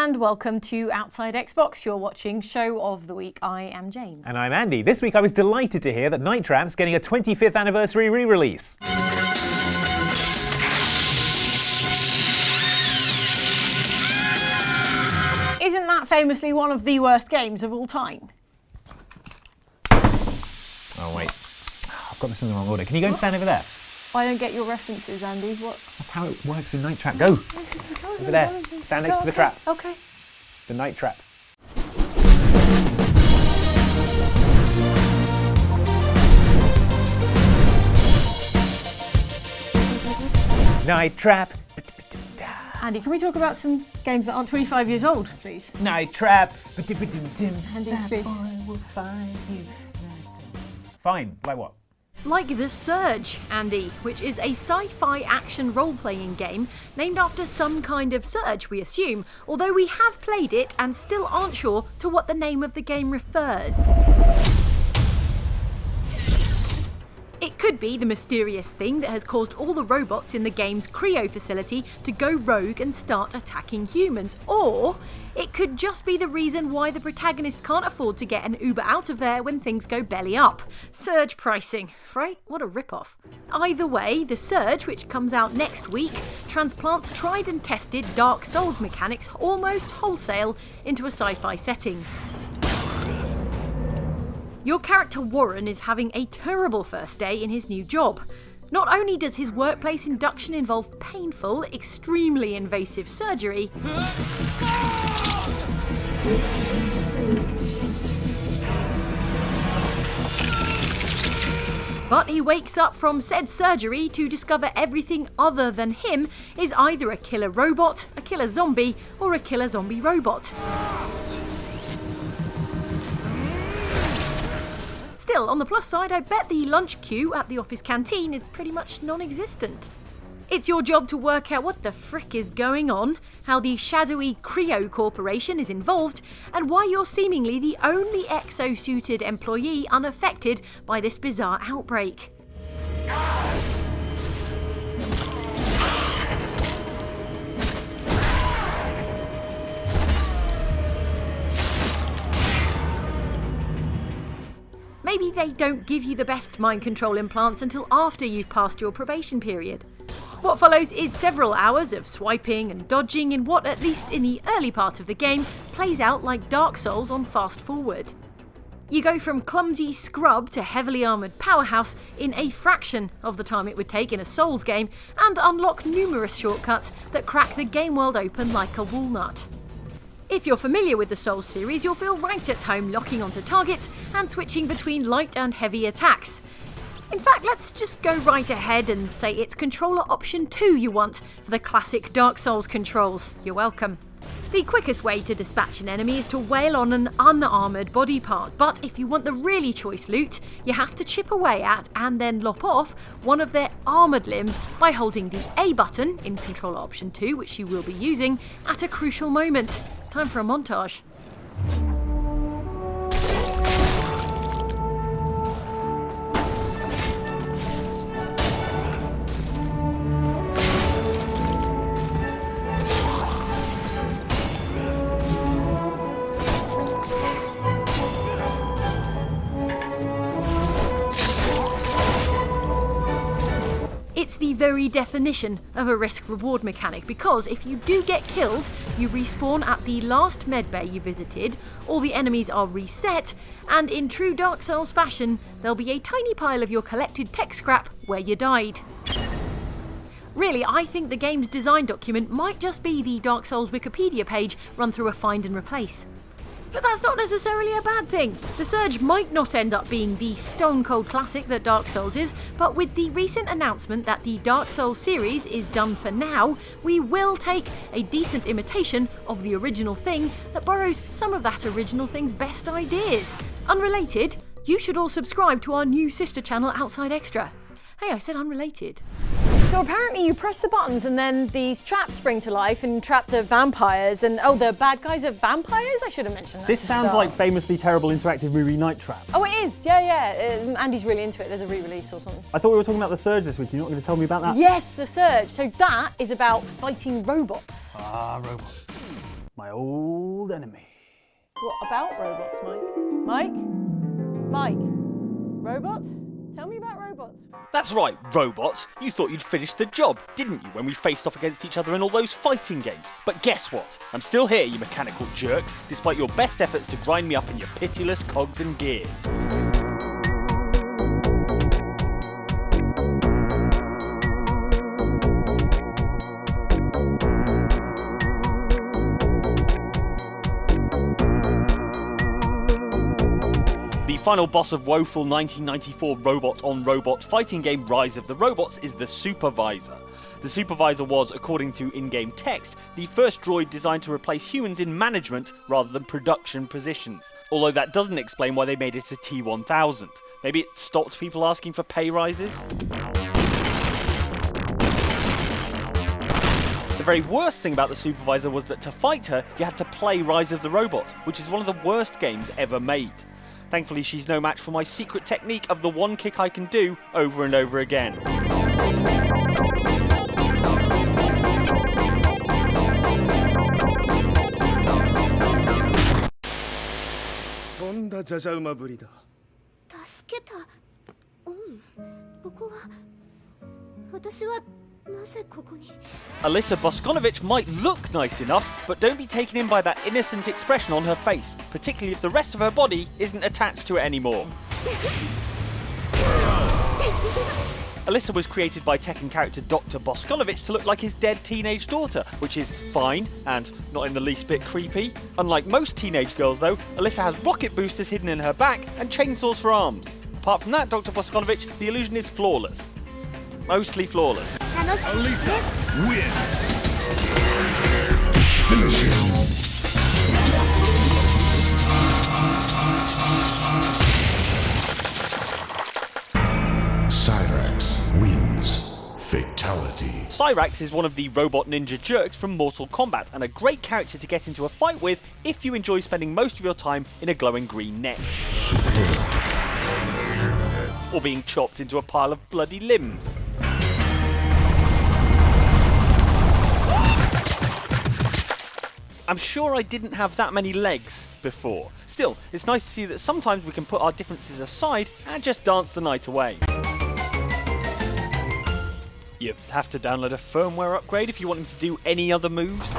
and welcome to Outside Xbox. You're watching Show of the Week. I am Jane. And I'm Andy. This week I was delighted to hear that Night Trap's getting a 25th anniversary re-release. Isn't that famously one of the worst games of all time? Oh wait, I've got this in the wrong order. Can you go and stand over there? I don't get your references, Andy. What? That's how it works in Night Trap. Go! Over there. Stand next to the trap. Okay. The Night Trap. Night Trap. Andy, can we talk about some games that aren't 25 years old, please? Night Trap. Andy, please. Fine. Like what? Like The Surge, Andy, which is a sci-fi action role-playing game named after some kind of surge, we assume, although we have played it and still aren't sure to what the name of the game refers. It could be the mysterious thing that has caused all the robots in the game's cryo facility to go rogue and start attacking humans, or it could just be the reason why the protagonist can't afford to get an Uber out of there when things go belly up. Surge pricing, right? What a rip-off. Either way, The Surge, which comes out next week, transplants tried and tested Dark Souls mechanics almost wholesale into a sci-fi setting. Your character Warren is having a terrible first day in his new job. Not only does his workplace induction involve painful, extremely invasive surgery, but he wakes up from said surgery to discover everything other than him is either a killer robot, a killer zombie, or a killer zombie robot. Still, on the plus side, I bet the lunch queue at the office canteen is pretty much non-existent. It's your job to work out what the frick is going on, how the shadowy Creo Corporation is involved, and why you're seemingly the only exosuited employee unaffected by this bizarre outbreak. Maybe they don't give you the best mind control implants until after you've passed your probation period. What follows is several hours of swiping and dodging in what, at least in the early part of the game, plays out like Dark Souls on fast forward. You go from clumsy scrub to heavily armoured powerhouse in a fraction of the time it would take in a Souls game, and unlock numerous shortcuts that crack the game world open like a walnut. If you're familiar with the Souls series, you'll feel right at home locking onto targets and switching between light and heavy attacks. In fact, let's just go right ahead and say it's controller option 2 you want for the classic Dark Souls controls. You're welcome. The quickest way to dispatch an enemy is to wail on an unarmoured body part, but if you want the really choice loot, you have to chip away at and then lop off one of their armoured limbs by holding the A button in controller option 2, which you will be using, at a crucial moment. Time for a montage. It's the very definition of a risk-reward mechanic, because if you do get killed, you respawn at the last medbay you visited, all the enemies are reset, and in true Dark Souls fashion, there'll be a tiny pile of your collected tech scrap where you died. Really, I think the game's design document might just be the Dark Souls Wikipedia page run through a find and replace. But that's not necessarily a bad thing. The Surge might not end up being the stone-cold classic that Dark Souls is, but with the recent announcement that the Dark Souls series is done for now, we will take a decent imitation of the original thing that borrows some of that original thing's best ideas. Unrelated, you should all subscribe to our new sister channel Outside Extra. Hey, I said unrelated. So apparently you press the buttons and then these traps spring to life and trap the vampires, and the bad guys are vampires? I should have mentioned that. This sounds like famously terrible interactive movie Night Trap. Oh, it is, yeah. Andy's really into it. There's a re-release or something. I thought we were talking about The Surge this week. You're not going to tell me about that? Yes, The Surge. So that is about fighting robots. Ah, robots. My old enemy. What about robots, Mike? Mike? Robots? Tell me about robots. That's right, robots. You thought you'd finished the job, didn't you, when we faced off against each other in all those fighting games? But guess what? I'm still here, you mechanical jerks, despite your best efforts to grind me up in your pitiless cogs and gears. The final boss of woeful 1994 robot-on-robot fighting game Rise of the Robots is the Supervisor. The Supervisor was, according to in-game text, the first droid designed to replace humans in management rather than production positions. Although that doesn't explain why they made it a T-1000. Maybe it stopped people asking for pay rises? The very worst thing about the Supervisor was that to fight her, you had to play Rise of the Robots, which is one of the worst games ever made. Thankfully, she's no match for my secret technique of the one kick I can do over and over again. Alyssa Boskonovich might look nice enough, but don't be taken in by that innocent expression on her face, particularly if the rest of her body isn't attached to it anymore. Alyssa was created by Tekken character Dr. Boskonovich to look like his dead teenage daughter, which is fine and not in the least bit creepy. Unlike most teenage girls though, Alyssa has rocket boosters hidden in her back and chainsaws for arms. Apart from that, Dr. Boskonovich, the illusion is flawless. Mostly flawless. Alyssa wins. Cyrax wins. Fatality. Cyrax is one of the robot ninja jerks from Mortal Kombat and a great character to get into a fight with if you enjoy spending most of your time in a glowing green net. Or being chopped into a pile of bloody limbs. I'm sure I didn't have that many legs before. Still, it's nice to see that sometimes we can put our differences aside and just dance the night away. You have to download a firmware upgrade if you want him to do any other moves.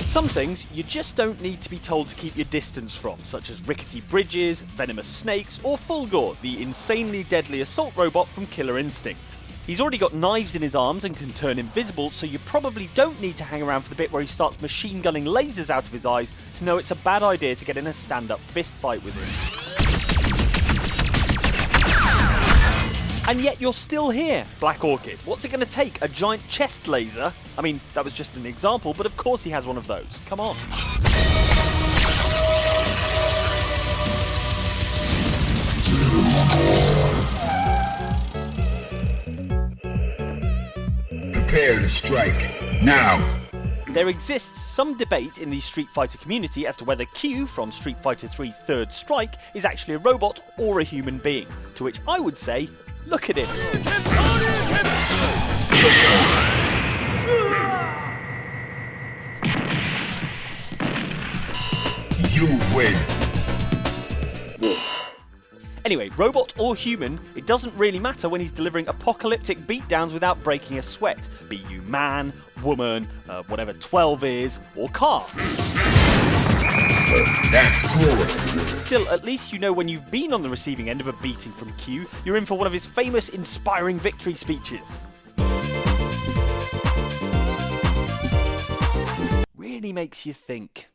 Some things you just don't need to be told to keep your distance from, such as rickety bridges, venomous snakes, or Fulgor, the insanely deadly assault robot from Killer Instinct. He's already got knives in his arms and can turn invisible, so you probably don't need to hang around for the bit where he starts machine gunning lasers out of his eyes to know it's a bad idea to get in a stand-up fist fight with him. And yet you're still here, Black Orchid. What's it going to take? A giant chest laser? I mean, that was just an example, but of course he has one of those. Come on. Prepare to strike. Now. There exists some debate in the Street Fighter community as to whether Q from Street Fighter 3 Third Strike is actually a robot or a human being, to which I would say, look at him. You win. Anyway, robot or human, it doesn't really matter when he's delivering apocalyptic beatdowns without breaking a sweat, be you man, woman, whatever 12 is, or car. That's cool. Still, at least you know when you've been on the receiving end of a beating from Q, you're in for one of his famous inspiring victory speeches. Really makes you think.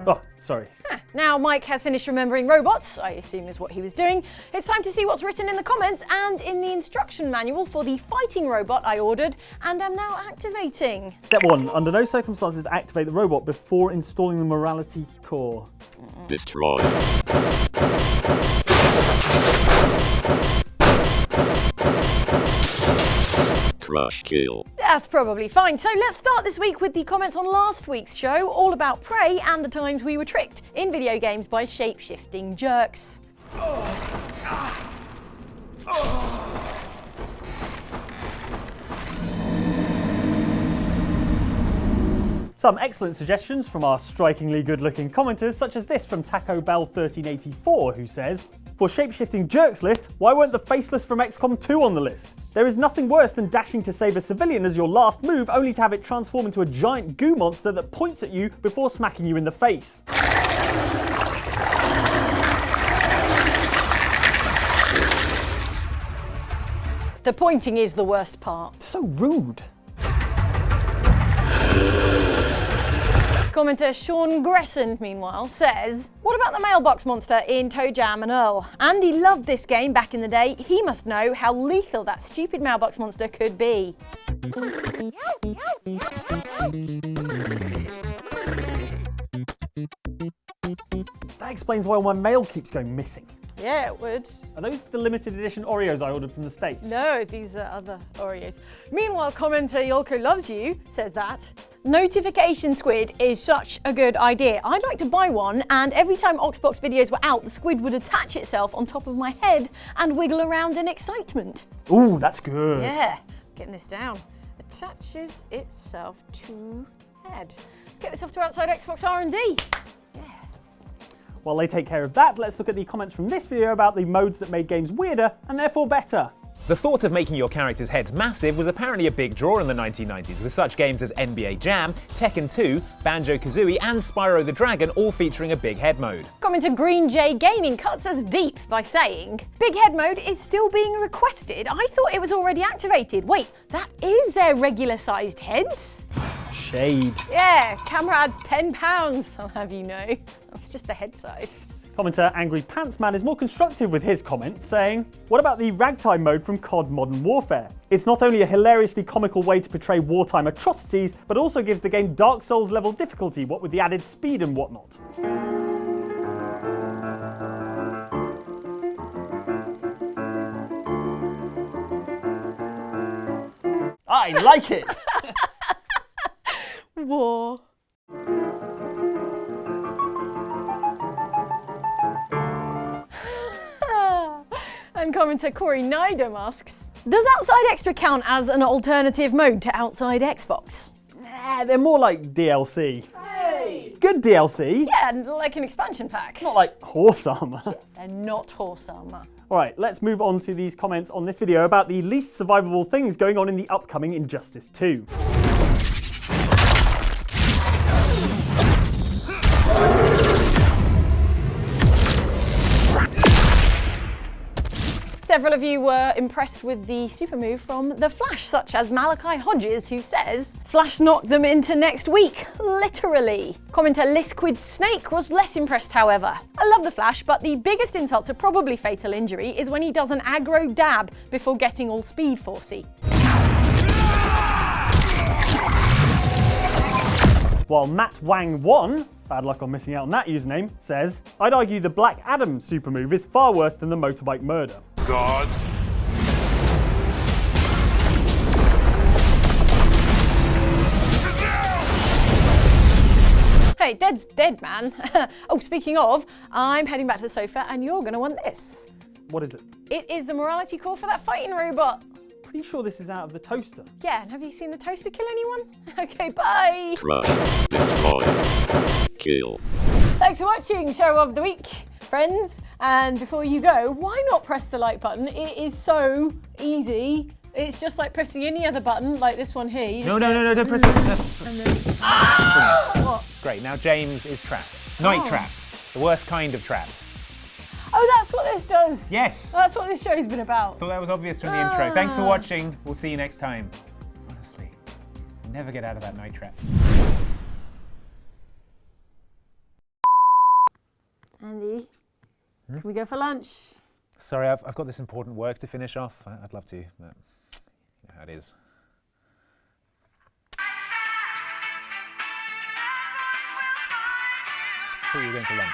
Oh, sorry. Now Mike has finished remembering robots, I assume is what he was doing. It's time to see what's written in the comments and in the instruction manual for the fighting robot I ordered and am now activating. Step 1. Under no circumstances activate the robot before installing the morality core. Destroy. Crush kill. That's probably fine. So let's start this week with the comments on last week's show, all about Prey and the times we were tricked in video games by shape-shifting jerks. Some excellent suggestions from our strikingly good-looking commenters, such as this from Taco Bell 1384, who says, "For shape-shifting jerks list, why weren't the faceless from XCOM 2 on the list? There is nothing worse than dashing to save a civilian as your last move, only to have it transform into a giant goo monster that points at you before smacking you in the face." The pointing is the worst part. So rude. Commenter Sean Gresson, meanwhile, says, "What about the mailbox monster in Toe Jam and Earl? Andy loved this game back in the day. He must know how lethal that stupid mailbox monster could be." That explains why all my mail keeps going missing. Yeah, it would. Are those the limited edition Oreos I ordered from the States? No, these are other Oreos. Meanwhile, commenter Yolko Loves You says that notification squid is such a good idea. I'd like to buy one, and every time Oxbox videos were out, the squid would attach itself on top of my head and wiggle around in excitement. Ooh, that's good. Yeah, getting this down. Attaches itself to head. Let's get this off to Outside Xbox R&D. While they take care of that, let's look at the comments from this video about the modes that made games weirder and therefore better. The thought of making your characters' heads massive was apparently a big draw in the 1990s, with such games as NBA Jam, Tekken 2, Banjo-Kazooie and Spyro the Dragon all featuring a big head mode. Commenter Green J Gaming cuts us deep by saying, "Big head mode is still being requested. I thought it was already activated. Wait, that is their regular sized heads?" Shade. Yeah, camera adds £10, I'll have you know. It's just the head size. Commenter Angry Pants Man is more constructive with his comment, saying, "What about the ragtime mode from COD Modern Warfare? It's not only a hilariously comical way to portray wartime atrocities, but also gives the game Dark Souls level difficulty, what with the added speed and whatnot." I like it! War. And commenter Corey Nidom asks, "Does Outside Extra count as an alternative mode to Outside Xbox?" Nah, they're more like DLC. Hey! Good DLC. Yeah, like an expansion pack. Not like horse armor. They're not horse armor. Alright, let's move on to these comments on this video about the least survivable things going on in the upcoming Injustice 2. Several of you were impressed with the super move from The Flash, such as Malachi Hodges, who says, "Flash knocked them into next week, literally." Commenter Lisquid Snake was less impressed, however. "I love The Flash, but the biggest insult to probably fatal injury is when he does an aggro dab before getting all Speed Forcey." While Matt Wang 1, bad luck on missing out on that username, says, "I'd argue the Black Adam super move is far worse than the motorbike murder." God. Hey, dead's dead, man. Oh, speaking of, I'm heading back to the sofa and you're gonna want this. What is it? It is the morality core for that fighting robot. Pretty sure this is out of the toaster. Yeah, and have you seen the toaster kill anyone? Okay, bye. Crush, destroy, kill. Thanks for watching Show of the Week, friends. And before you go, why not press the like button? It is so easy. It's just like pressing any other button, like this one here. You No, don't press it. What? Great, now James is trapped. Night trapped. The worst kind of trapped. Oh, that's what this does. Yes. That's what this show's been about. Thought that was obvious from the intro. Thanks for watching. We'll see you next time. Honestly, never get out of that night trap. Andy, can we go for lunch? Sorry, I've got this important work to finish off. I'd love to, but you know how it is. I thought you were going for lunch.